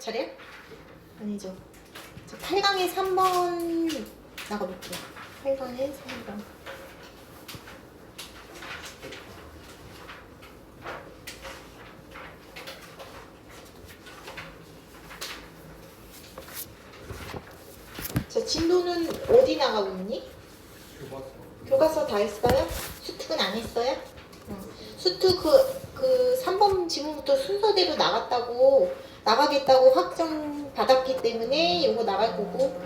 차례야? 아니죠. 자, 8강에 3번 나가볼게요. 8강에 3번. 자, 진도는 어디 나가고 있니? 교과서 다 했어요? 수특은 안 했어요? 수특 그 3번 지문부터 순서대로 나가겠다고 확정 받았기 때문에 이거 나갈 거고.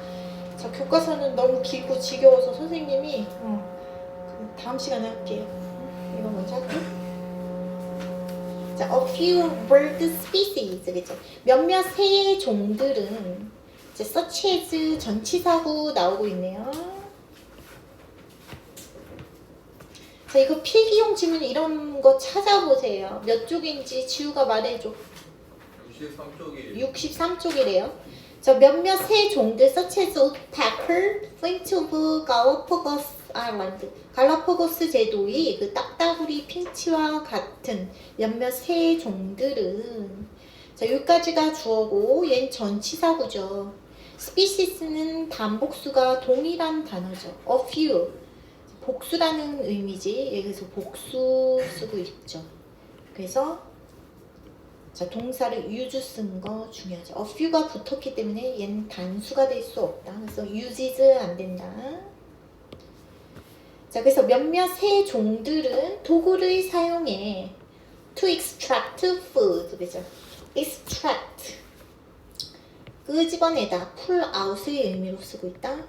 자, 교과서는 너무 길고 지겨워서 선생님이 다음 시간에 할게요. 이거 먼저 할게요. 자, a few bird species, 그죠? 몇몇 새의 종들은 이제 such as 전치사구 나오고 있네요. 자, 이거 필기용 지문 이런 거 찾아보세요. 몇 쪽인지 지우가 말해줘. 63쪽이래요. 자, 몇몇 새 종들 such as woodpecker, flint of Galapagos Island. 갈라파고스 제도의 그 딱따구리 핀치와 같은 몇몇 새 종들은, 자, 여기까지가 주어고 얘는 전치사구죠. species는 단복수가 동일한 단어죠. a few 복수라는 의미지. 여기서 복수 쓰고 있죠. 그래서 자, 동사를 use 쓴 거 중요하죠. a few가 붙었기 때문에 얘는 단수가 될 수 없다. 그래서 uses 안 된다. 자, 그래서 몇몇 새 종들은 도구를 사용해 to extract food, 그죠? extract 끄집어내다, pull out의 의미로 쓰고 있다.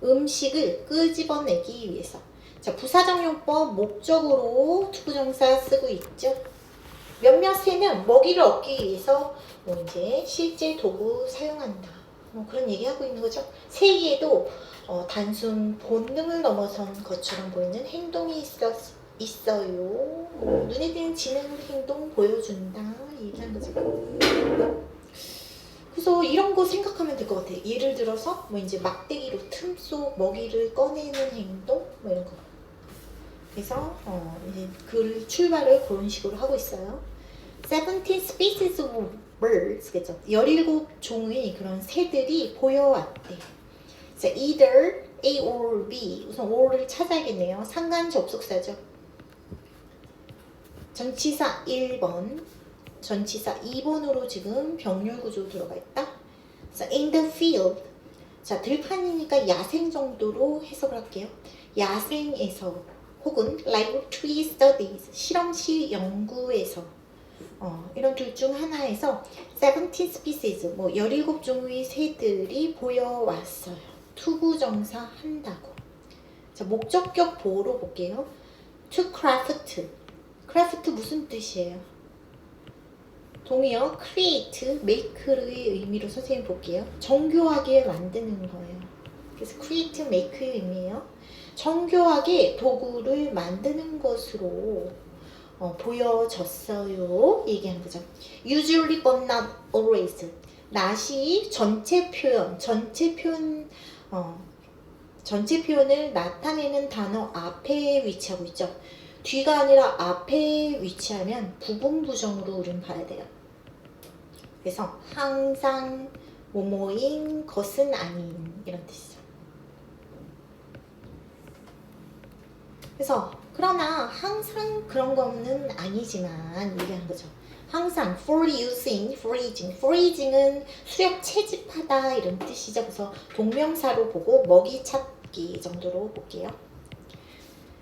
음식을 끄집어내기 위해서. 자, 부사적용법 목적으로 투부정사 쓰고 있죠. 몇몇 새는 먹이를 얻기 위해서 뭐 이제 실제 도구 사용한다. 뭐 그런 얘기하고 있는 거죠. 새에도 단순 본능을 넘어선 것처럼 보이는 행동이 있어요. 눈에 띄는 지능 행동 보여준다. 얘기한 거죠. 그래서 이런 거 생각하면 될 것 같아요. 예를 들어서 뭐 이제 막대기로 틈 속 먹이를 꺼내는 행동 뭐 이런 거. 그래서 이제 그 출발을 그런 식으로 하고 있어요. 17 species of birds, 그죠? 17종의 그런 새들이 보여왔대. 자, either A or B. 우선 or를 찾아야겠네요. 상관 접속사죠. 전치사 1번, 전치사 2번으로 지금 병렬 구조 들어가 있다. 자, in the field. 자, 들판이니까 야생 정도로 해석을 할게요. 야생에서 혹은 laboratory studies, 실험실 연구에서 이런 둘 중 하나에서 17 species, 뭐 17종의 새들이 보여왔어요. 투부정사 한다고. 자, 목적격 보호로 볼게요. to craft. craft 무슨 뜻이에요? 동의어 create, make의 의미로 선생님 볼게요. 정교하게 만드는 거예요. 그래서 create, make의 의미예요. 정교하게 도구를 만드는 것으로 보여졌어요. 얘기하는 거죠. Usually but not always. not이 전체 표현을 나타내는 단어 앞에 위치하고 있죠. 뒤가 아니라 앞에 위치하면 부분부정으로 우리는 봐야 돼요. 그래서 항상 뭐뭐인 것은 아닌 이런 뜻이죠. 그래서 그러나 항상 그런 거는 아니지만 얘기하는 거죠. 항상 for using, foraging. foraging은 수렵 채집하다 이런 뜻이죠. 그래서 동명사로 보고 먹이 찾기 정도로 볼게요.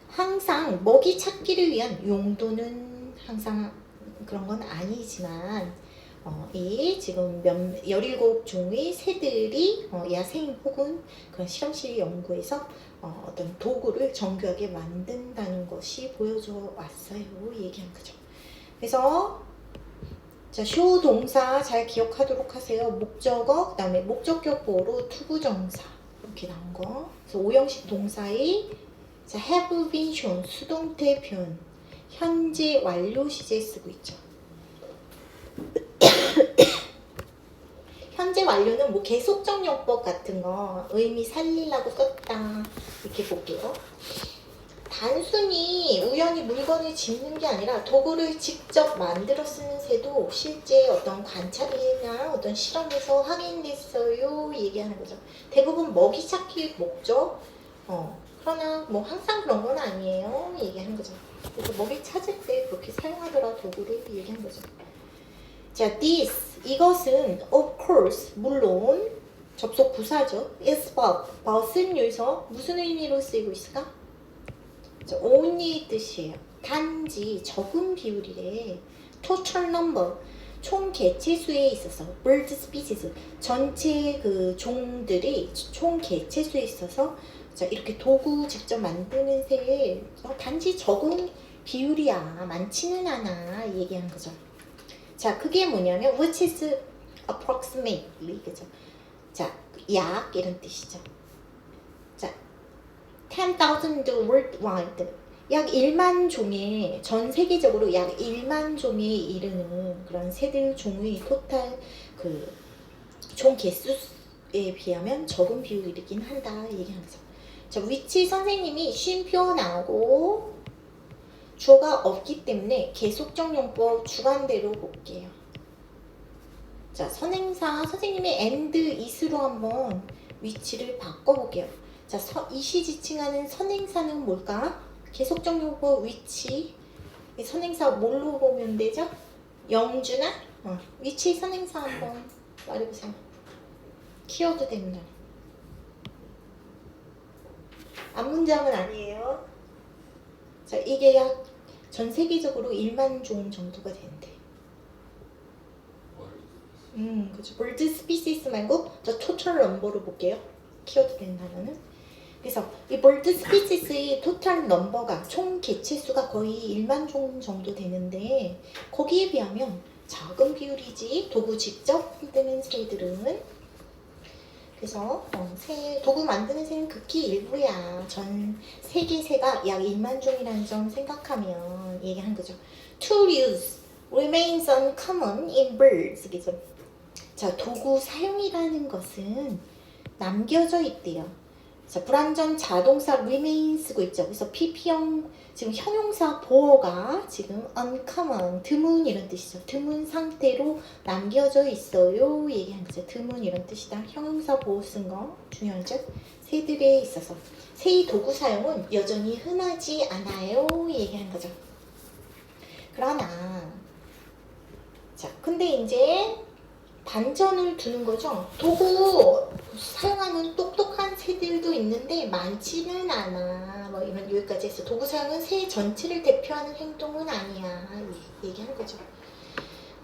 항상 먹이 찾기를 위한 용도는 항상 그런 건 아니지만 이 지금 17종의 새들이 야생 혹은 그런 실험실 연구에서 어떤 도구를 정교하게 만든다는 것이 보여져 왔어요. 얘기한 거죠. 그래서 자, show 동사 잘 기억하도록 하세요. 목적어, 그 다음에 목적격 보호로 투부정사 이렇게 나온 거. 그래서 오형식 동사의 자, have been shown 수동태 표현 현재 완료 시제 쓰고 있죠. 현재 완료는 뭐 계속적 용법 같은 거 의미 살리려고 썼다 이렇게 볼게요. 단순히 우연히 물건을 집는 게 아니라 도구를 직접 만들어 쓰는 새도 실제 어떤 관찰이나 어떤 실험에서 확인됐어요 얘기하는 거죠. 대부분 먹이 찾기 목적 그러나 뭐 항상 그런 건 아니에요 얘기하는 거죠. 그래서 먹이 찾을 때 그렇게 사용하더라 도구를 얘기한 거죠. 자, this 이것은 of course 물론 접속 부사죠. is but은 여기서 무슨 의미로 쓰이고 있을까? only 뜻이에요. 단지 적은 비율이래. total number 총 개체수에 있어서 bird species 전체 그 종들이 총 개체수에 있어서 자 이렇게 도구 직접 만드는 새에 단지 적은 비율이야 많지는 않아 얘기하는 거죠. 자 그게 뭐냐면 which is approximately 그죠. 자 약 이런 뜻이죠. 자 10,000 worldwide 약 1만 종의 전 세계적으로 약 1만 종에 이르는 그런 새들 종의 토탈 그 총 개수에 비하면 적은 비율이긴 한다 얘기하는 거죠. 자 위치 선생님이 쉼표 나오고 주어가 없기 때문에 계속적 용법 주관대로 볼게요. 자 선행사 선생님의 and is로 한번 위치를 바꿔볼게요. 자 이시지칭하는 선행사는 뭘까? 계속적 용법 위치 선행사 뭘로 보면 되죠? 영주나 위치 선행사 한번 말해보세요. 키워드 됩니다. 앞문장은 아니에요. 자 이게 약 전 세계적으로 1만 종 정도가 되는데 그렇죠. bird species 말고 저 total number로 볼게요. 키워드 된 단어는 그래서 이 bird species의 total number가 총 개체수가 거의 1만 종 정도 되는데 거기에 비하면 작은 비율이지 도구 직접 만드는 새들은 그래서 도구 만드는 새는 극히 일부야. 전 세계 새가 약 1만 종이라는 점 생각하면 얘기한 거죠. Tool use remains uncommon in birds. 그죠? 자, 도구 사용이라는 것은 남겨져 있대요. 자, 불완전 자동사 remain 쓰고 있죠. 그래서 PP형 지금 형용사 보어가 지금 uncommon 드문 이런 뜻이죠. 드문 상태로 남겨져 있어요. 얘기한 거죠. 드문 이런 뜻이다. 형용사 보어 쓴 거 중요하죠. 새들에 있어서 새의 도구 사용은 여전히 흔하지 않아요. 얘기한 거죠. 그러나 자, 근데 이제 반전을 두는 거죠. 도구 사용하는 똑똑한 새들도 있는데 많지는 않아. 뭐 이런 여기까지 해서 도구 사용은 새 전체를 대표하는 행동은 아니야. 얘기하는 거죠.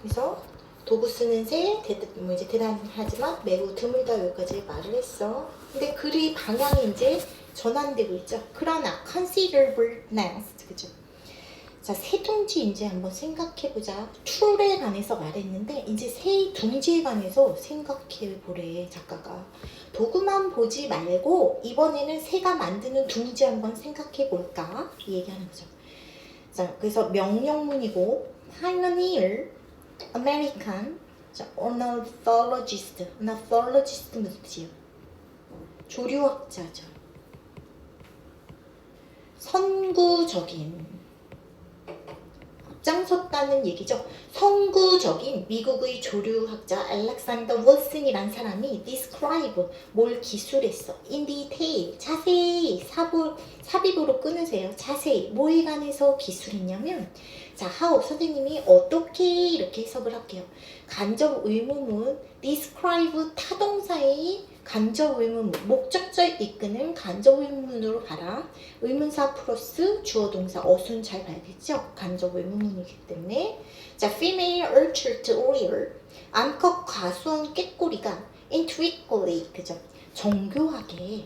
그래서 도구 쓰는 새 뭐 이제 대단하지만 매우 드물다 여기까지 말을 했어. 근데 글의 방향이 이제 전환되고 있죠. 그러나 considerable nest 그죠? 자, 새 둥지 이제 한번 생각해보자. 툴에 관해서 말했는데 이제 새 둥지에 관해서 생각해보래 작가가. 도구만 보지 말고 이번에는 새가 만드는 둥지 한번 생각해볼까 얘기하는 거죠. 자, 그래서 명령문이고 pioneer, American, 자, ornithologist 무슨 뜻이에요? 조류학자죠. 선구적인 앞장섰다는 얘기죠. 선구적인 미국의 조류학자 알렉산더 윌슨이란 사람이 describe 뭘 기술했어. in detail 자세히 삽입으로 끊으세요. 자세히 뭐에 관해서 기술했냐면 자 how 선생님이 어떻게 이렇게 해석을 할게요. 간접 의문문 describe 타동사의 간접 의문문 목적절 이끄는 간접 의문문으로 봐라. 의문사 플러스 주어 동사 어순 잘 봐야겠죠? 간접 의문문이기 때문에 자 female orchard owl 암컷 과수원 꾀꼬리가 intricately 그죠? 정교하게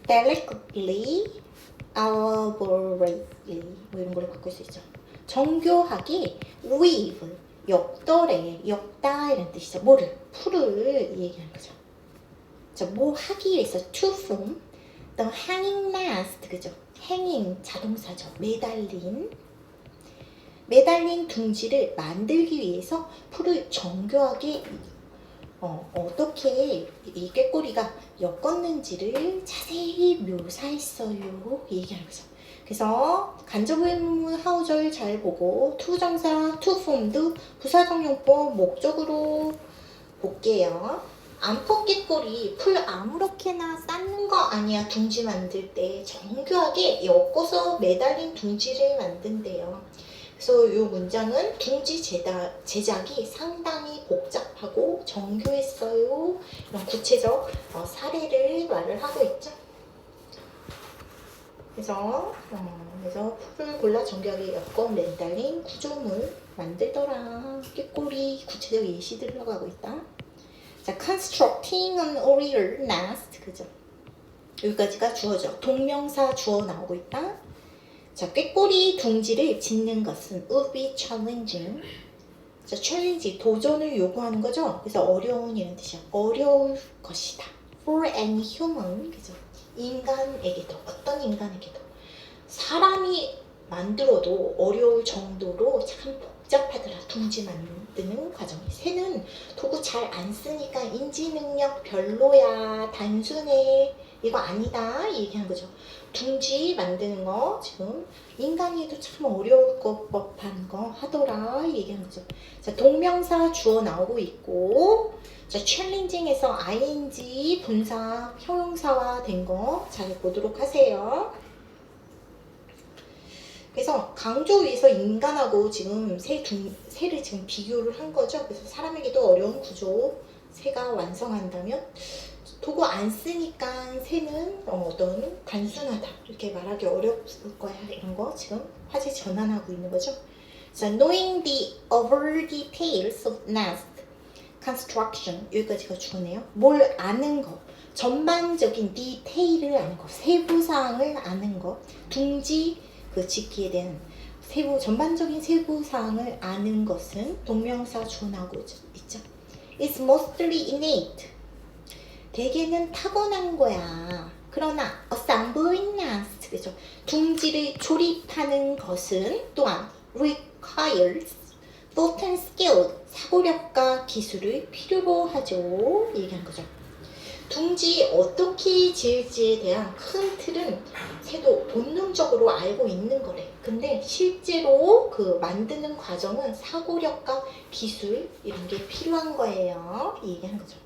delicately elaborately 뭐 이런 걸로 바꿀 수 있죠. 정교하게 weave 역더래, 역다 이런 뜻이죠. 뭐를? 풀을 얘기하는 거죠. 자, 뭐 하기 위해서 to form the hanging nest 그죠? hanging 자동사죠. 매달린 둥지를 만들기 위해서 풀을 정교하게 어떻게 이 꾀꼬리가 엮었는지를 자세히 묘사했어요. 얘기하는 거죠. 그래서 간접의문 하우절 잘 보고 투정사, 투폼도 부사정용법 목적으로 볼게요. 암폭 꾀꼬리 풀 아무렇게나 쌓는 거 아니야. 둥지 만들 때 정교하게 엮어서 매달린 둥지를 만든대요. 그래서 이 문장은 둥지 제작이 상당히 복잡하고 정교했어요. 이런 구체적 사례를 말을 하고 있죠. 그래서 풀을 골라 정교하게 엮어 매달린 구조물 만들더라. 꾀꼬리 구체적 예시 들어가고 있다. 자, constructing an oriole nest, 그죠? 여기까지가 주어죠. 동명사 주어 나오고 있다. 자, 꾀꼬리 둥지를 짓는 것은 would be challenging. 자, challenge, 도전을 요구하는 거죠. 그래서 어려운 이런 뜻이야. 어려울 것이다. For any human, 그죠? 인간에게도, 어떤 인간에게도. 사람이 만들어도 어려울 정도로 참 복잡하더라. 둥지 만드는 과정이. 새는 도구 잘 안 쓰니까 인지 능력 별로야. 단순해. 이거 아니다. 얘기한 거죠. 둥지 만드는 거 지금 인간이 해도 참 어려울 것 법한 거 하더라. 얘기한 거죠. 자, 동명사 주어 나오고 있고, 자, challenging에서 ing 분사 형용사화 된 거 잘 보도록 하세요. 그래서 강조 위에서 인간하고 지금 새를 지금 비교를 한 거죠. 그래서 사람에게도 어려운 구조 새가 완성한다면 도구 안 쓰니까 새는 어떤 단순하다 이렇게 말하기 어렵을 거야. 이런 거 지금 화제 전환하고 있는 거죠. 자, knowing the over details of nest construction 여기까지가 주어네요. 뭘 아는 거, 전반적인 디테일을 아는 거, 세부사항을 아는 거, 둥지 그 짓기에 대한 전반적인 세부사항을 아는 것은 동명사 주어 나오고 있죠. It's mostly innate. 대개는 타고난 거야. 그러나 assembling nest, 그죠? 둥지를 조립하는 것은 또한 requires thought and skill, 사고력과 기술을 필요로 하죠. 얘기한 거죠. 둥지 어떻게 지을지에 대한 큰 틀은 새도 본능적으로 알고 있는 거래. 근데 실제로 그 만드는 과정은 사고력과 기술 이런 게 필요한 거예요. 이 얘기하는 거죠.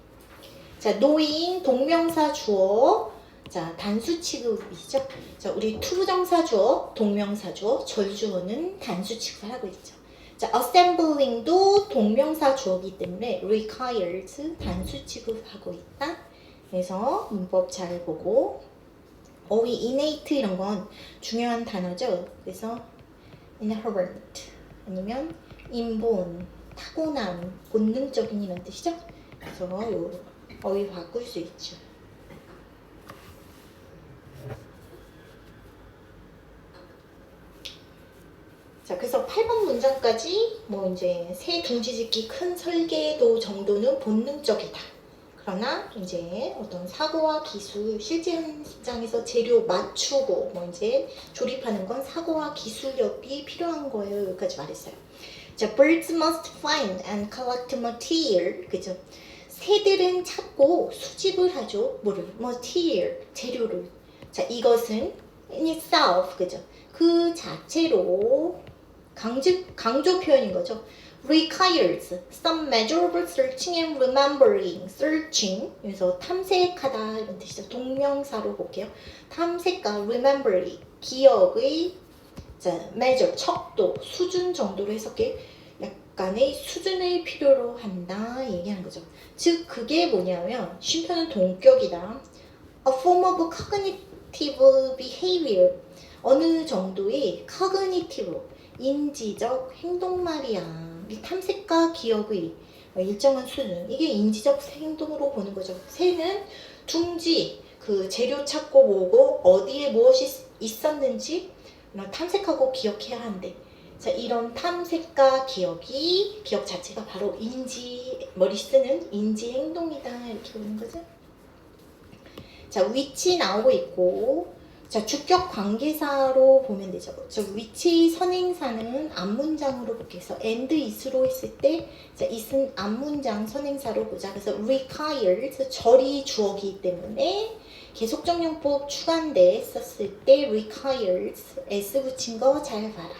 자, knowing 동명사 주어. 자, 단수 취급이죠. 자, 우리 투부정사 주어, 동명사 주어, 절주어는 단수 취급을 하고 있죠. 자, assembling도 동명사 주어이기 때문에 requires 단수 취급하고 있다. 그래서 문법 잘 보고 어휘 innate 이런 건 중요한 단어죠. 그래서 inherent 아니면 inborn 타고난 본능적인 이런 뜻이죠. 그래서 요 어휘 바꿀 수 있죠. 자, 그래서 8번 문장까지 뭐 이제 새 둥지 짓기 큰 설계도 정도는 본능적이다. 그러나 이제 어떤 사고와 기술, 실제 현장에서 재료 맞추고 뭐 이제 조립하는 건 사고와 기술력이 필요한 거예요. 여기까지 말했어요. 자, birds must find and collect material. 그죠? 새들은 찾고 수집을 하죠. 뭐를? material, 재료를. 자, 이것은 in itself, 그죠? 그 자체로 강조 표현인 거죠. requires some measurable searching and remembering. searching, 그래서 탐색하다 이런 뜻이죠. 동명사로 볼게요. 탐색과 remembering, 기억의 자, measure, 척도, 수준 정도로 해석해 약간의 수준을 필요로 한다 얘기하는 거죠. 즉 그게 뭐냐면 쉼표는 동격이다. A form of cognitive behavior, 어느 정도의 cognitive, 인지적 행동 말이야. 이 탐색과 기억의 일정한 수준, 이게 인지적 행동으로 보는 거죠. 새는 둥지, 그 재료 찾고 뭐고 어디에 무엇이 있었는지 탐색하고 기억해야 한대. 자, 이런 탐색과 기억이, 기억 자체가 바로 머리 쓰는 인지 행동이다 이렇게 보는 거죠. 자, 위치 나오고 있고, 자, 주격 관계사로 보면 되죠. 저 which 선행사는 앞문장으로 볼게요. and is로 했을 때, 자, is은 앞문장 선행사로 보자. 그래서 requires, 절이 주어이기 때문에 계속정용법 추가인데 썼을 때 requires, s 붙인 거 잘 봐라.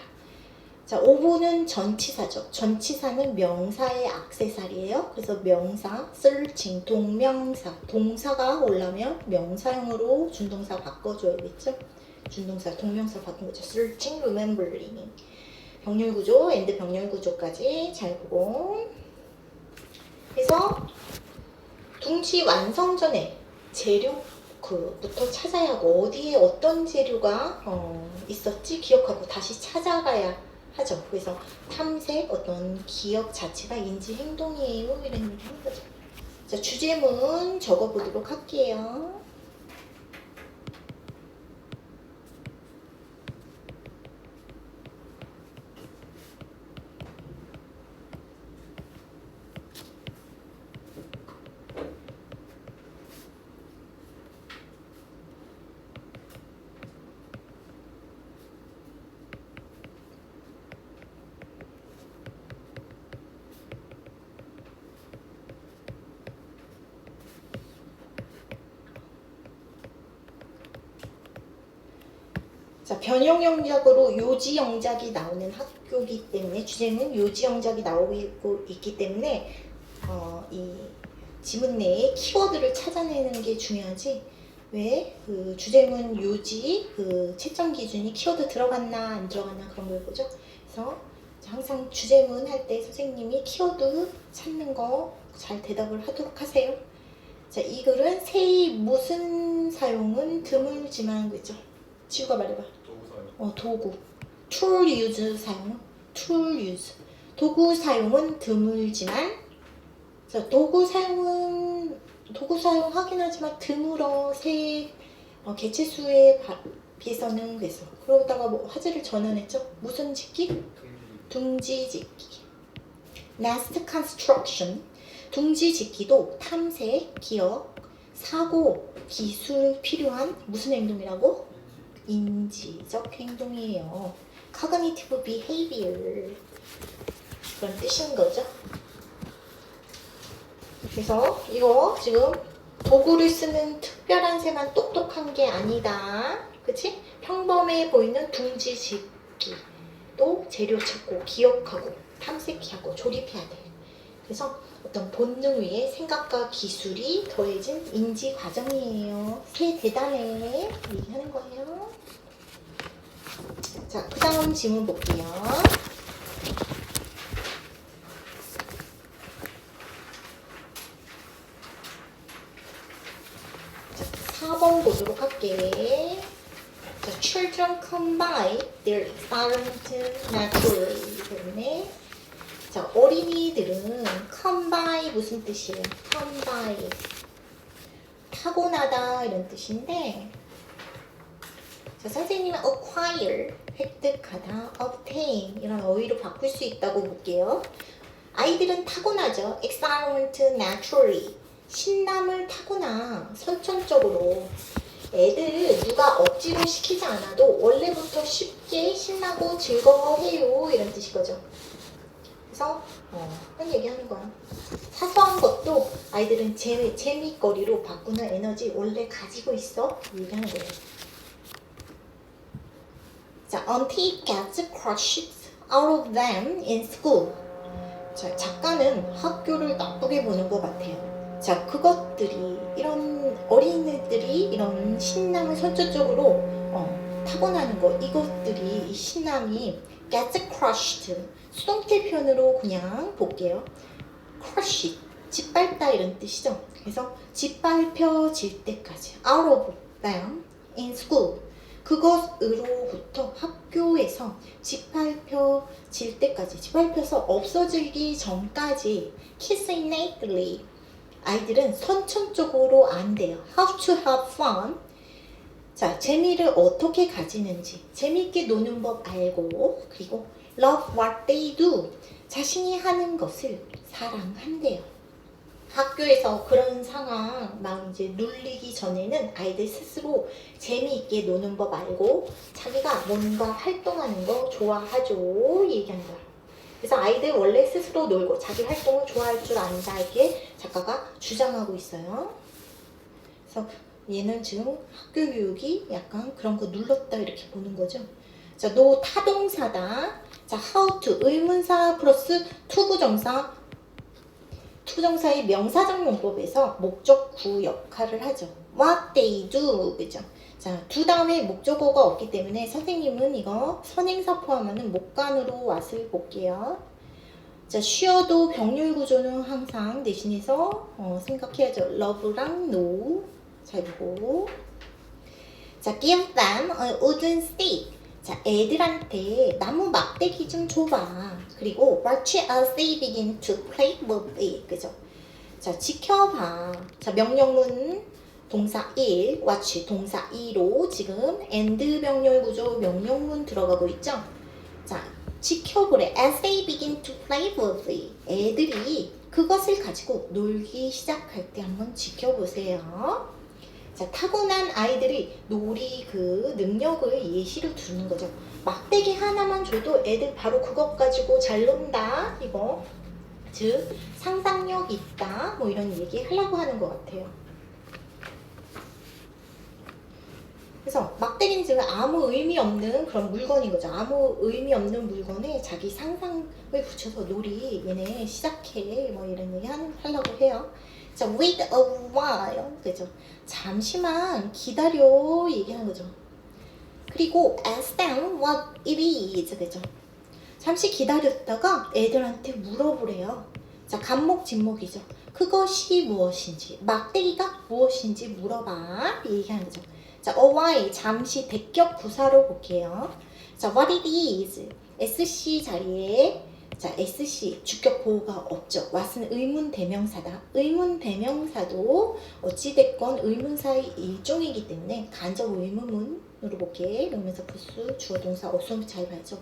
자, 5번은 전치사죠. 전치사는 명사의 액세서리예요. 그래서 명사, searching, 동명사, 동사가 올라면 명사형으로 준동사 바꿔줘야겠죠. 준동사, 동명사 바꾼 거죠. searching, remembering. 병렬구조, and 병렬구조까지 잘 보고. 그래서 둥지 완성 전에 재료부터 찾아야 하고 어디에 어떤 재료가 있었지 기억하고 다시 찾아가야 하죠. 그래서 탐색, 어떤 기억 자체가 인지 행동이에요. 이런 얘기 하는 거죠. 자, 주제문 적어보도록 할게요. 자, 변형 영작으로 요지 영작이 나오는 학교이기 때문에 주제는 요지 영작이 나오고 있기 때문에 이 지문 내에 키워드를 찾아내는 게 중요하지. 왜? 그 주제문 요지 그 채점 기준이 키워드 들어갔나 안 들어갔나 그런 걸 보죠. 그래서 항상 주제문 할 때 선생님이 키워드 찾는 거 잘 대답을 하도록 하세요. 자, 이 글은 세이 무슨 사용은 드물지만 그죠? 지우가 말해봐. 도구. tool use 사용. tool use. 도구 사용은 드물지만, 자, 도구 사용하긴 하지만 드물어 새 개체수에 비해서는 그래서 그러다가 뭐 화제를 전환했죠. 무슨 짓기? 둥지 짓기. nest construction. 둥지 짓기도 탐색, 기억, 사고, 기술 필요한 무슨 행동이라고? 인지적 행동이에요. cognitive behavior 그런 뜻인 거죠. 그래서 이거 지금 도구를 쓰는 특별한 새만 똑똑한 게 아니다. 그치? 평범해 보이는 둥지 짓기도 재료 찾고 기억하고 탐색하고 조립해야 돼. 그래서 어떤 본능 위에 생각과 기술이 더해진 인지 과정이에요. 새 대단해 얘기하는 거예요. 자, 그 다음 질문 볼게요. 자, 4번 보도록 할게. 자, children combine their experiment naturally. 때문에 자, 어린이들은 combine 무슨 뜻이에요? combine 타고나다 이런 뜻인데, 자, 선생님은 acquire 획득하다, obtain 이런 어휘로 바꿀 수 있다고 볼게요. 아이들은 타고나죠. experiment naturally 신남을 타고나 선천적으로. 애들 누가 억지로 시키지 않아도 원래부터 쉽게 신나고 즐거워해요 이런 뜻이거죠. 그래서 그런 얘기하는 거야. 사소한 것도 아이들은 재미거리로 바꾸는 에너지 원래 가지고 있어 얘기하는 거예요. 자, until it gets crushed out of them in school. 자, 작가는 학교를 나쁘게 보는 것 같아요. 자, 그것들이 이런 어린이들이 이런 신남을 선천적으로 타고나는 거, 이것들이 이 신남이 gets crushed 수동태 표현으로 그냥 볼게요. crush 짓밟다 이런 뜻이죠. 그래서 짓밟혀질 때까지 out of them in school 그것으로부터 학교에서 짓밟혀질 때까지 짓밟혀서 없어지기 전까지 kiss innately 아이들은 선천적으로 안돼요. How to have fun 자, 재미를 어떻게 가지는지 재미있게 노는 법 알고 그리고 love what they do 자신이 하는 것을 사랑한대요. 학교에서 그런 상황 막 이제 눌리기 전에는 아이들 스스로 재미있게 노는 법 알고 자기가 뭔가 활동하는 거 좋아하죠 얘기한 거야. 그래서 아이들 원래 스스로 놀고 자기 활동을 좋아할 줄 안다 이렇게 작가가 주장하고 있어요. 그래서 얘는 지금 학교 교육이 약간 그런 거 눌렀다 이렇게 보는 거죠. 자, 노 타동사다. 자, how to 의문사 플러스 투부정사. 투정사의 명사적 용법에서 목적구 역할을 하죠. What they do, 그죠? 자, 두 다음에 목적어가 없기 때문에 선생님은 이거 선행사 포함하는 목간으로 what을 볼게요. 자, 쉬어도 병렬 구조는 항상 대신해서 생각해야죠. love랑 no. 잘 보고. 자, give them a wooden stick. 자, 애들한테 나무 막대기 좀 줘봐. 그리고 watch as they begin to play with it. 그죠? 자, 지켜봐. 자, 명령문 동사 1, watch 동사 2로 지금 and 병렬 구조 명령문 들어가고 있죠? 자, 지켜보래. As they begin to play with it. 애들이 그것을 가지고 놀기 시작할 때 한번 지켜보세요. 자, 타고난 아이들이 놀이 그 능력을 예시로 두는 거죠. 막대기 하나만 줘도 애들 바로 그것 가지고 잘 논다. 이거. 즉, 상상력 있다. 뭐 이런 얘기 하려고 하는 것 같아요. 그래서 막대기는 지금 아무 의미 없는 그런 물건인 거죠. 아무 의미 없는 물건에 자기 상상을 붙여서 놀이 얘네 시작해. 뭐 이런 얘기 하려고 해요. 자, wait a while. 그죠? 잠시만 기다려. 얘기하는 거죠. 그리고 ask them what it is. 그죠? 잠시 기다렸다가 애들한테 물어보래요. 자, 간목 진목이죠. 그것이 무엇인지, 막대기가 무엇인지 물어봐. 얘기하는 거죠. 자, a while 잠시 대격 부사로 볼게요. 자, what it is. SC 자리에 자, SC 주격 보호가 없죠. what은 의문 대명사다. 의문 대명사도 어찌됐건 의문사의 일종이기 때문에 간접 의문문으로 볼게. 이러면서 부수, 주어, 동사, 어순 잘 봐야죠.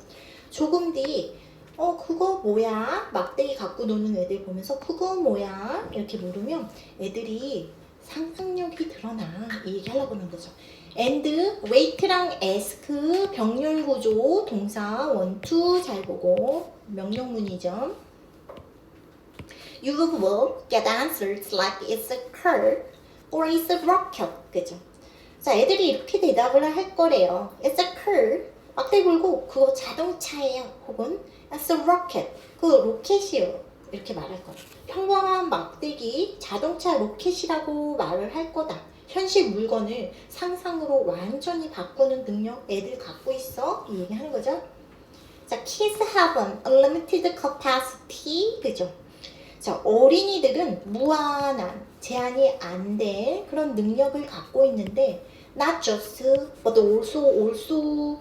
조금 뒤 그거 뭐야? 막대기 갖고 노는 애들 보면서 그거 뭐야? 이렇게 물으면 애들이 상상력이 드러나. 이 얘기 하려고 하는 거죠. and, wait랑 ask, 병렬 구조, 동사, one, two 잘 보고 명령문이죠. You will get answers like it's a car or it's a rocket. 그죠? 자, 애들이 이렇게 대답을 할 거래요. It's a car. 막대기 불고 그거 자동차예요. 혹은 It's a rocket. 그거 로켓이요. 이렇게 말할 거예요. 평범한 막대기 자동차 로켓이라고 말을 할 거다. 현실 물건을 상상으로 완전히 바꾸는 능력 애들 갖고 있어. 이 얘기하는 거죠. 자, kids have an unlimited capacity. 그죠? 자, 어린이들은 무한한 제한이 안 된 그런 능력을 갖고 있는데 not just but also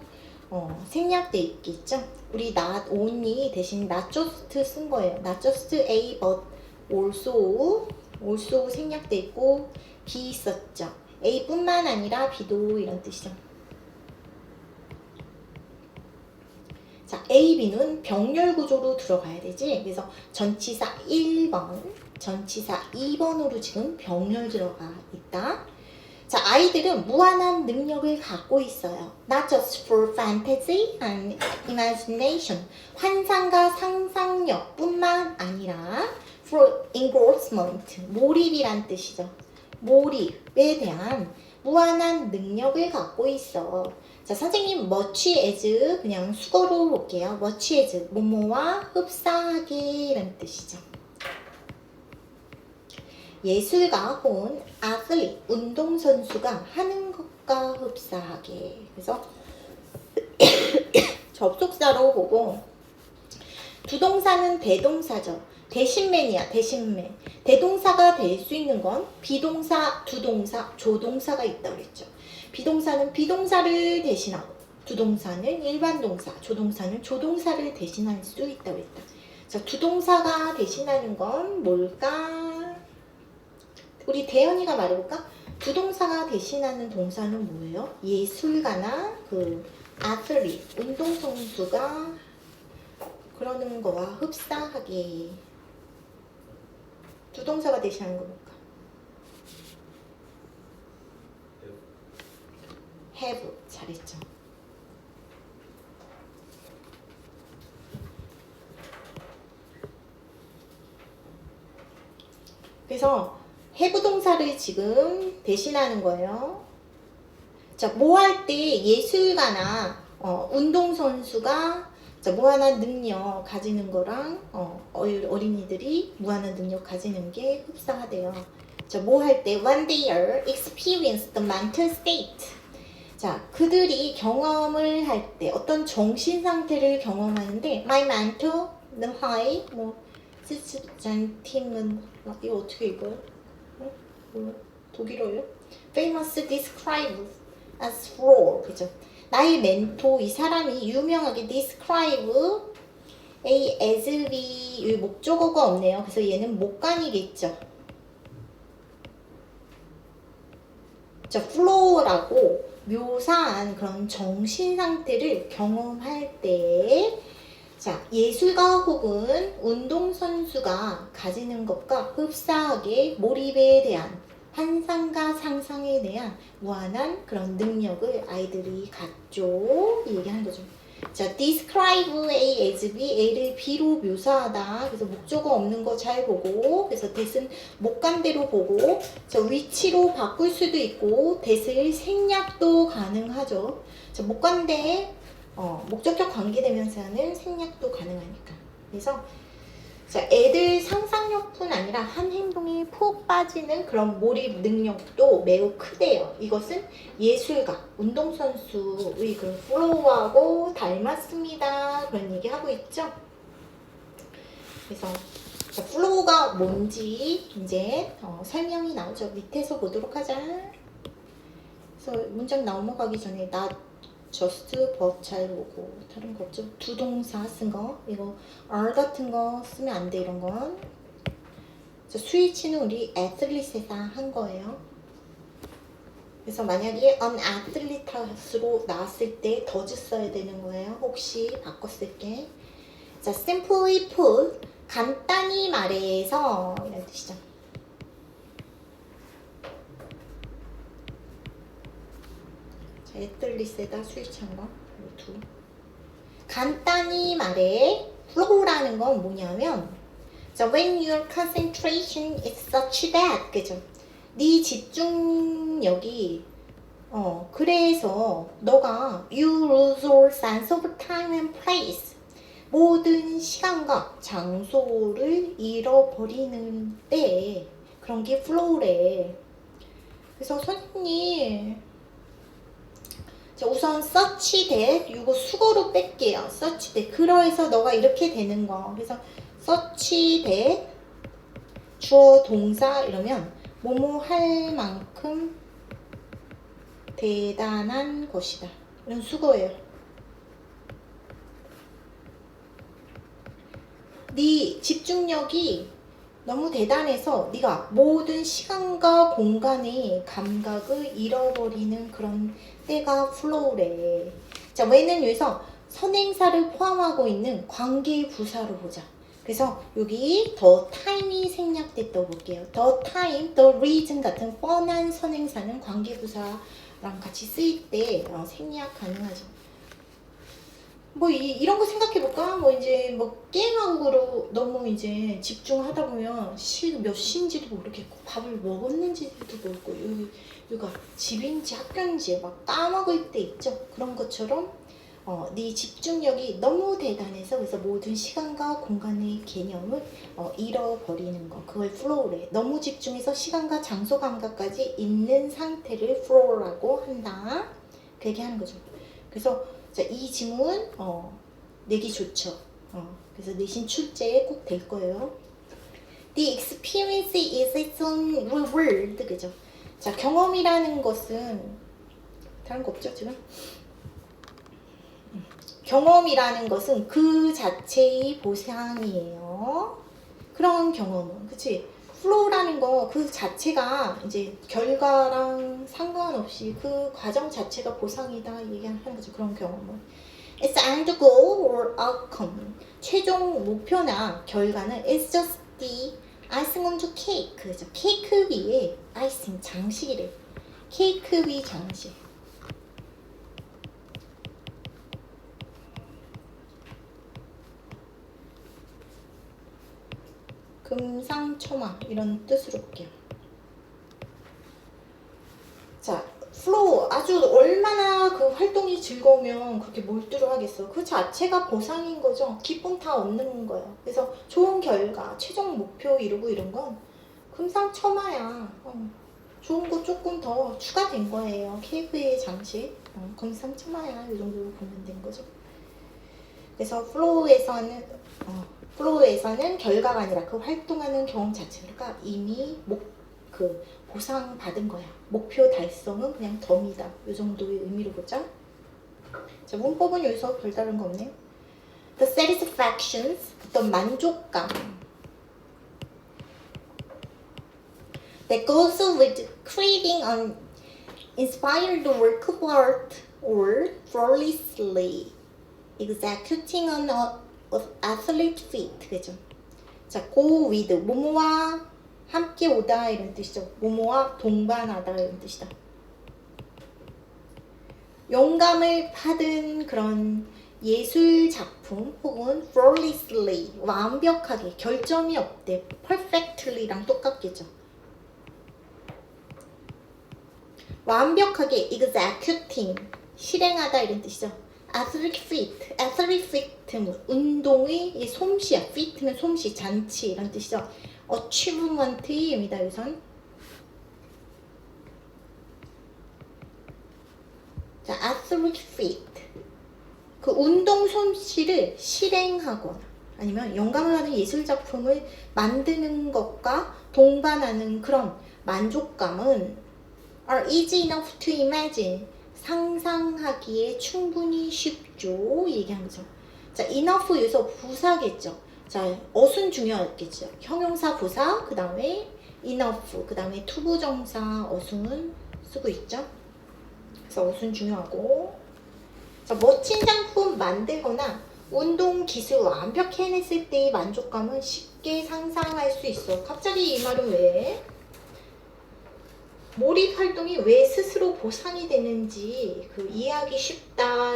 생략돼 있겠죠. 우리 not only 대신 not just 쓴 거예요. not just A but also 생략돼 있고 B 썼죠. A뿐만 아니라 B도 이런 뜻이죠. 자, A, B는 병렬 구조로 들어가야 되지. 그래서 전치사 1번, 전치사 2번으로 지금 병렬 들어가 있다. 자, 아이들은 무한한 능력을 갖고 있어요. Not just for fantasy and imagination. 환상과 상상력 뿐만 아니라 for engrossment. 몰입이란 뜻이죠. 몰입에 대한 무한한 능력을 갖고 있어. 자, 선생님 much as 그냥 수거로 볼게요. much as 뭐뭐와 흡사하게 라는 뜻이죠. 예술가 혹은 아슬릿, 운동선수가 하는 것과 흡사하게. 그래서 접속사로 보고 부동사는 대동사죠. 대신맨이야, 대신맨. 대동사가 될 수 있는 건 비동사, 두동사, 조동사가 있다고 그랬죠. 비동사는 비동사를 대신하고 두동사는 일반 동사, 조동사는 조동사를 대신할 수 있다고 그랬다. 자, 두동사가 대신하는 건 뭘까? 우리 대현이가 말해볼까? 부동사가 대신하는 동사는 뭐예요? 예술가나 아슬릿, 운동선수가 그러는 거와 흡사하게 주동사가 대신하는 거 뭘까? have. 잘했죠. 그래서 have 동사를 지금 대신하는 거예요. 자, 뭐 할 때 예술가나 운동선수가 무한한 능력 가지는 거랑 어린이들이 무한한 능력 가지는 게 흡사하대요. 자, 뭐 할 때 when they are experience the mental state. 자, 그들이 경험을 할 때 어떤 정신 상태를 경험하는데 my mental, the high, 뭐 스잔팀은 이거 어떻게 읽어요? 뭐 독일어예요? famous describe as floor. 그죠? 나의 멘토 이 사람이 유명하게 describe a as b 목적어가 없네요. 그래서 얘는 목간이겠죠. 자, flow라고 묘사한 그런 정신 상태를 경험할 때, 자, 예술가 혹은 운동선수가 가지는 것과 흡사하게 몰입에 대한 환상과 상상에 대한 무한한 그런 능력을 아이들이 갖죠. 얘기하는 거죠. 자, describe A as B, A를 B로 묘사하다. 그래서 목적어 없는 거 잘 보고, 그래서 that은 목간대로 보고, 자, 위치로 바꿀 수도 있고, that을 생략도 가능하죠. 자, 목간대, 목적격 관계대명사는 생략도 가능하니까. 그래서 자, 애들 상상력뿐 아니라 한 행동에 푹 빠지는 그런 몰입 능력도 매우 크대요. 이것은 예술가, 운동선수의 그런 플로우하고 닮았습니다. 그런 얘기 하고 있죠. 그래서 자, 플로우가 뭔지 이제 설명이 나오죠. 밑에서 보도록 하자. 그래서 문장 넘어가기 전에 just, but 잘 보고 다른 거 없죠? 두 동사 쓴 거 이거 are 같은 거 쓰면 안 돼. 이런 건 스위치는 우리 athlete에서 한 거예요. 그래서 만약에 an athlete로 나왔을 때 does 써야 되는 거예요. 혹시 바꿨을 게. 자, simply put 간단히 말해서 이런 뜻이죠. 애틀리스에다 스위치한 거. 두. 간단히 말해 flow라는 건 뭐냐면 자, when your concentration is such that 그죠? 네 집중력이 그래서 너가 you lose all sense of time and place 모든 시간과 장소를 잃어버리는 때 그런 게 flow래. 그래서 선생님 자, 우선 such that 이거 수거로 뺄게요. such that 그러해서 너가 이렇게 되는 거. 그래서 such that 주어 동사 이러면 뭐뭐 할 만큼 대단한 것이다. 이런 수거예요. 네 집중력이 너무 대단해서 네가 모든 시간과 공간의 감각을 잃어버리는 그런 때가 flow래. 자, when은 여기서 선행사를 포함하고 있는 관계 부사로 보자. 그래서 여기 the time이 생략됐다고 볼게요. the time, the reason 같은 뻔한 선행사는 관계 부사랑 같이 쓰일 때 생략 가능하죠. 뭐 이런 거 생각해볼까? 뭐 이제 뭐 게임하고 너무 이제 집중하다 보면 몇 시인지도 모르겠고 밥을 먹었는지도 모르고 여기가 집인지 학교인지 막 까먹을 때 있죠. 그런 것처럼 네 집중력이 너무 대단해서 그래서 모든 시간과 공간의 개념을 잃어버리는 거. 그걸 flow래. 너무 집중해서 시간과 장소 감각까지 있는 상태를 flow라고 한다. 그 얘기하는 거죠. 그래서 자, 이 지문 내기 좋죠. 그래서 내신 출제에 꼭 될 거예요. The experience is its own reward. 그죠? 자, 경험이라는 것은 다른 거 없죠 지금? 경험이라는 것은 그 자체의 보상이에요. 그런 경험은, 그치? 플로우라는 거 그 자체가 이제 결과랑 상관없이 그 과정 자체가 보상이다 얘기하는 거죠. 그런 경험은. It's end goal or outcome. 최종 목표나 결과는 it's just the 아이싱 on the cake죠. 케이크 위에 아이싱 장식이래. 케이크 위 장식. 금상첨화 이런 뜻으로 볼게요. 자, 플로우 아주 얼마나 그 활동이 즐거우면 그렇게 몰두를 하겠어. 그 자체가 보상인 거죠. 기쁨 다 얻는 거예요. 그래서 좋은 결과, 최종 목표 이루고 이런 건 금상첨화야. 좋은 거 조금 더 추가된 거예요. 케이크의 장식. 금상첨화야. 이 정도로 보면 된 거죠. 그래서 플로우에서는 결과가 아니라 그 활동하는 경험 자체가 이미 보상받은 거야. 목표 달성은 그냥 덤이다. 이 정도의 의미로 보자. 자, 문법은 여기서 별다른 거 없네요. The satisfactions, 어떤 만족감. That goes with creating an inspired work of art or flawlessly executing an athlete feat. 그죠? 자, go with, 뭐뭐와 함께 오다 이런 뜻이죠. 뭐뭐와 동반하다 이런 뜻이다. 영감을 받은 그런 예술 작품 혹은 flawlessly, 완벽하게, 결점이 없대. perfectly랑 똑같겠죠. 완벽하게 executing, 실행하다 이런 뜻이죠. athletic feat, 운동의 솜씨야. feat는 솜씨, 잔치 이런 뜻이죠. achievement입니다. 여기선. 자, athletic feat. 그 운동 솜씨를 실행하거나 아니면 영감을 받은 예술 작품을 만드는 것과 동반하는 그런 만족감은 are easy enough to imagine. 상상하기에 충분히 쉽죠. 얘기한 거죠. 자, enough 여기서 부사겠죠. 자, 어순 중요하겠죠. 형용사 부사, 그 다음에 enough, 그 다음에 투부정사 어순 쓰고 있죠. 그래서 어순 중요하고. 자, 멋진 작품 만들거나 운동 기술 완벽히 해냈을 때의 만족감은 쉽게 상상할 수 있어. 갑자기 이 말은 왜? 몰입 활동이 왜 스스로 보상이 되는지 이해하기 쉽다,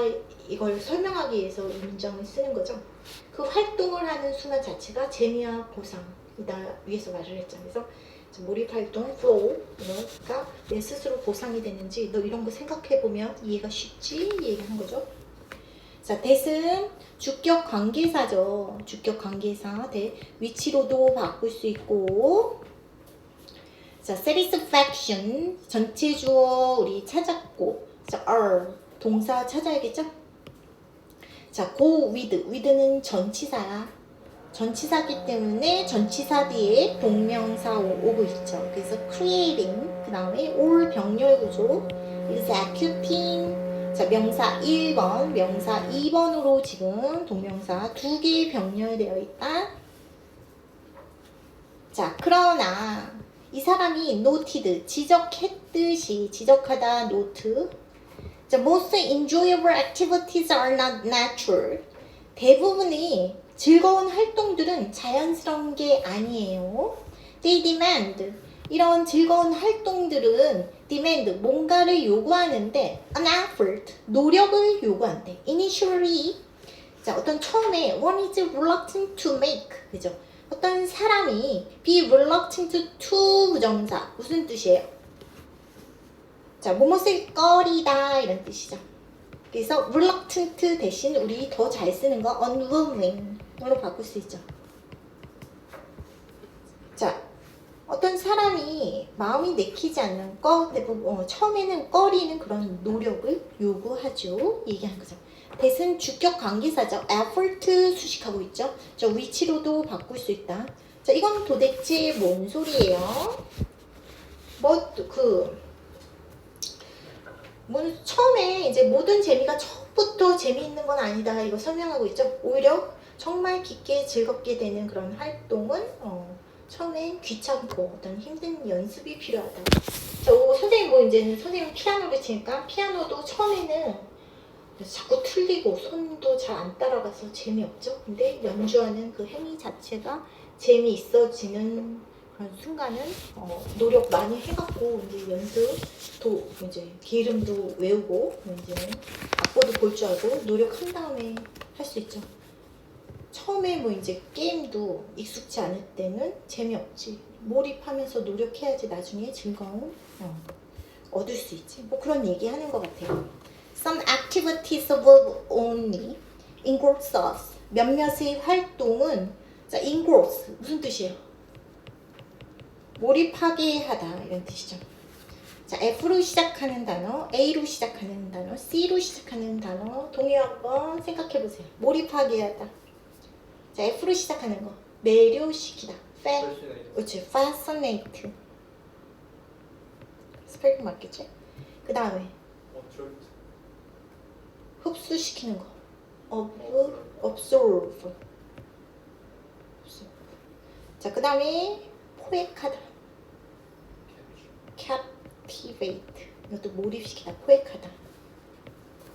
이걸 설명하기 위해서 이 문장을 쓰는 거죠. 그 활동을 하는 순간 자체가 재미와 보상이다 위해서 말을 했죠. 그래서 몰입 활동, flow가 왜 스스로 보상이 되는지 너 이런 거 생각해보면 이해가 쉽지? 얘기하는 거죠. 자, that은 주격 관계사죠. 주격 관계사, that. 위치로도 바꿀 수 있고. 자, satisfaction, 전체 주어 우리 찾았고. 자, are, 동사 찾아야겠죠? 자, go with는 전치사야. 전치사기 때문에 전치사 뒤에 동명사 오고 있죠. 그래서 creating, 그 다음에 all 병렬 구조, executing. 자, 명사 1번, 명사 2번으로 지금 동명사 2개 병렬되어 있다. 자, 그러나 이 사람이 noted, 지적했듯이, 지적하다, note. 자, most enjoyable activities are not natural. 대부분의 즐거운 활동들은 자연스러운 게 아니에요. They demand. 이런 즐거운 활동들은 demand, 뭔가를 요구하는데 an effort, 노력을 요구한대. Initially, 자, 어떤 처음에 one is reluctant to make, 그죠? 어떤 사람이 be reluctant to 부정사, 무슨 뜻이에요? 자, 뭐뭇을 꺼리다 이런 뜻이죠. 그래서 reluctant 대신 우리 더 잘 쓰는 거 unwilling으로 바꿀 수 있죠. 자, 어떤 사람이 마음이 내키지 않는 거, 처음에는 꺼리는 그런 노력을 요구하죠. 얘기하는 거죠. that은 주격 관계사죠. effort 수식하고 있죠. 저 위치로도 바꿀 수 있다. 자, 이건 도대체 뭔 소리예요? 처음에 이제 모든 재미가 처음부터 재미있는 건 아니다. 이거 설명하고 있죠. 오히려 정말 깊게 즐겁게 되는 그런 활동은 처음엔 귀찮고 어떤 힘든 연습이 필요하다. 자, 선생님 이제는 선생님 피아노를 치니까 피아노도 처음에는 자꾸 틀리고 손도 잘 안 따라가서 재미없죠. 근데 연주하는 그 행위 자체가 재미있어지는 그런 순간은 노력 많이 해갖고 이제 연습도 이제 기름도 외우고 이제는 악보도 볼 줄 알고 노력한 다음에 할 수 있죠. 처음에 뭐 이제 게임도 익숙치 않을 때는 재미없지. 몰입하면서 노력해야지 나중에 즐거움 얻을 수 있지. 뭐 그런 얘기 하는 것 같아요. Some activities will only engross us. 몇몇의 활동은 자, engross 무슨 뜻이에요? 몰입하게 하다 이런 뜻이죠. 자, F로 시작하는 단어, A로 시작하는 단어, C로 시작하는 단어 동의 한번 생각해 보세요. 몰입하게 하다. 자, F로 시작하는 거 매료시키다. 그렇지, fascinate. 스펠링 맞겠지? 그 다음에 흡수시키는 거. absorb. 자, 그 다음에 포획하다. captivate. 이것도 몰입시키다, 포획하다.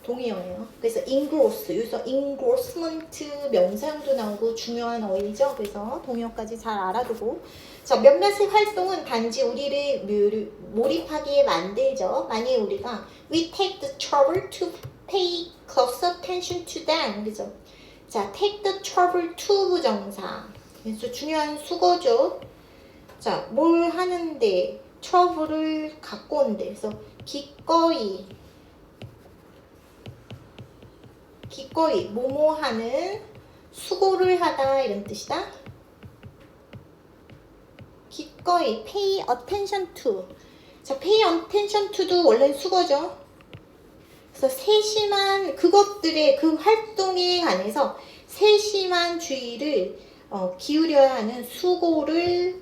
동의어예요. 그래서 engross, 여기서 engrossment 명사형도 나오고 중요한 어휘죠. 그래서 동의어까지 잘 알아두고. 자, 몇몇의 활동은 단지 우리를 몰입하게 만들죠. 만약에 우리가 we take the trouble to pay close attention to them. 그죠? 자, take the trouble to 부정사. 그래서 중요한 수거죠. 자, 뭘 하는데 trouble을 갖고 온대. 그래서 기꺼이 뭐뭐하는 수고를 하다 이런 뜻이다. 기꺼이 pay attention to. 자, pay attention to도 원래 수거죠. 그래서 세심한 그것들의 그 활동에 관해서 세심한 주의를 기울여야 하는 수고를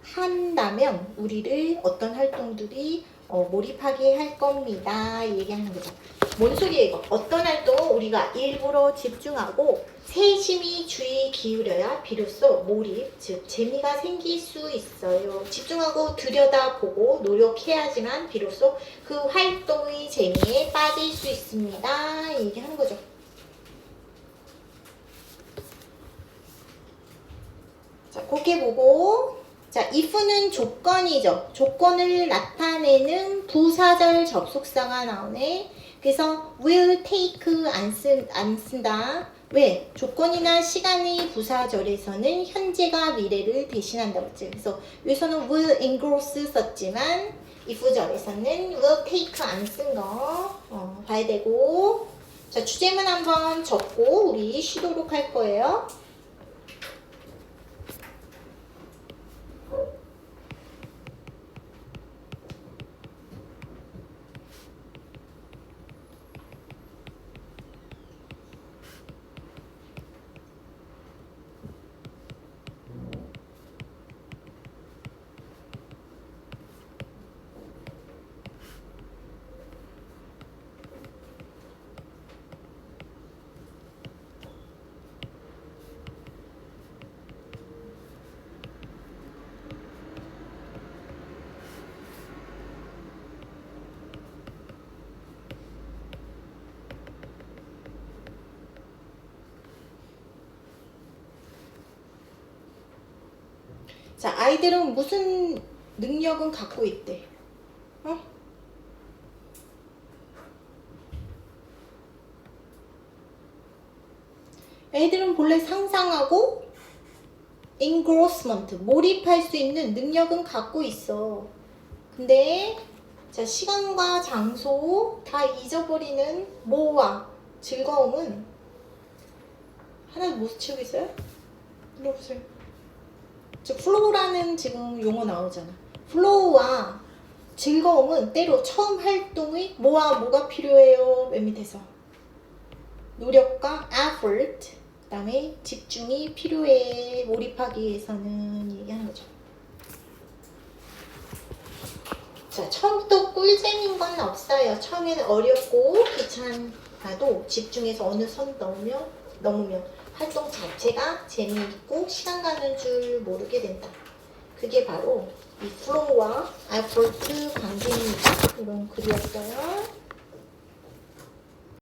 한다면 우리를 어떤 활동들이 몰입하게 할 겁니다. 얘기하는 거죠. 뭔 소리예요 이거? 어떤 활동은 우리가 일부러 집중하고 세심히 주의 기울여야 비로소 몰입, 즉 재미가 생길 수 있어요. 집중하고 들여다보고 노력해야지만 비로소 그 활동의 재미에 빠질 수 있습니다. 얘기하는 거죠. 자, 곱게 보고. 자, if는 조건이죠. 조건을 나타내는 부사절 접속사가 나오네. 그래서 will take 안 쓴다. 왜? 조건이나 시간의 부사절에서는 현재가 미래를 대신한다고 했죠. 그래서 여기서는 will engross 썼지만 if절에서는 will take 안 쓴 거 봐야 되고. 자, 주제문 한번 적고 우리 쉬도록 할 거예요. 자, 아이들은 무슨 능력은 갖고 있대? 애들은 본래 상상하고 engrossment, 몰입할 수 있는 능력은 갖고 있어. 근데 자, 시간과 장소 다 잊어버리는 뭐와 즐거움은 하나도 못 채우고 있어요? 들어보세요. 즉 플로우라는 지금 용어 나오잖아. 플로우와 즐거움은 때로 처음 활동의 뭐와 뭐가 필요해요? 맨 밑에서 노력과 effort, 그 다음에 집중이 필요해. 몰입하기 위해서는 얘기하는 거죠. 자, 처음부터 꿀잼인 건 없어요. 처음에는 어렵고 귀찮아도 집중해서 어느 선 넘으면 활동 자체가 재미있고 시간 가는 줄 모르게 된다. 그게 바로 이 플로우와 effort 관계입니다. 이런 글이었어요.